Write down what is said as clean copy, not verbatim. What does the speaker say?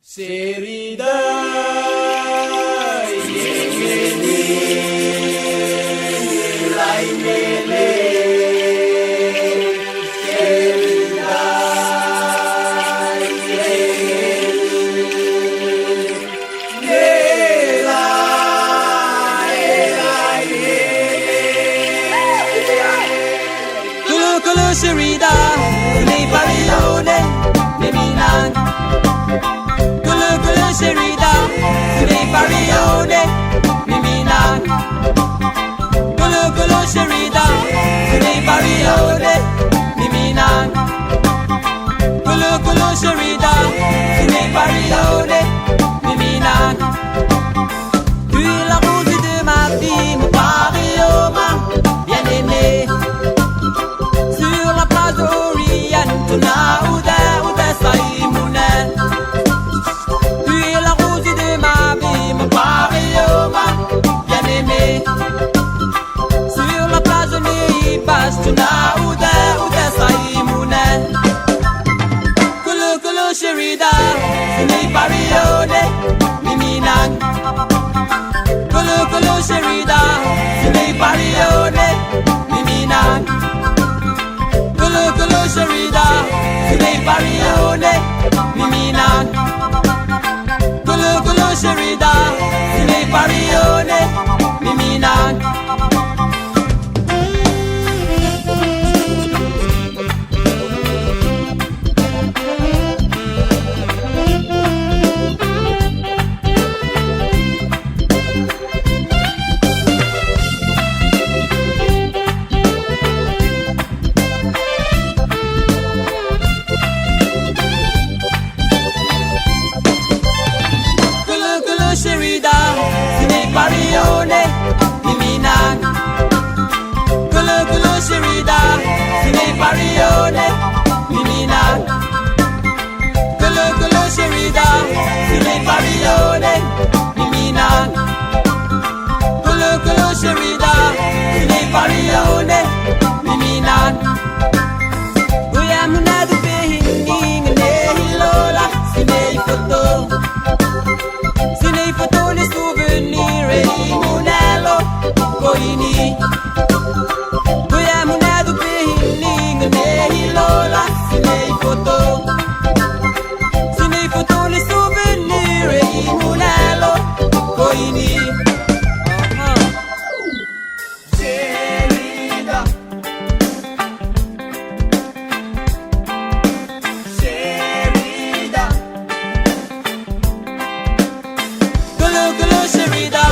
Sherida, yemeni, laimele, Sherida, Kulu Sherida, ni parione, ni minan. Kulu Sherida, ni parione, ni minan. Kulu Sherida, ni parione, ni minan. Kulu Sherida, ni parione, ni minan. Tu es la rose de ma vie, mon parioma, bien aimé. Sur la plage d'Oriane, Tuna Ouda Saïmounen. Tu es la rose de ma vie, mon parioma, bien aimé. Sur la plage de Nibas, Tuna Ouda Saïmounen. Kulu Sherida, ni parione, ni minan. Kulu Sherida, ni parione, ni minan. Kulu Sherida, ni parione, ni minan. Kulu Sherida, ni parione, ni minan. Sherida, ni parione, ni minan. Kulu Sherida, ni parione, ni minan. Kulu Sherida, ni parione, ni minan. Kulu Sherida, ni parione, ni minan. Uya munadu behindi ngene hilola, sinei foto. Sinei foto les souvenirs et monelo koini. Kuya munadu behini ngene hilola. Sinei foto les souvenirs et monelo koini. Sherida, Sherida. Kulu Sherida,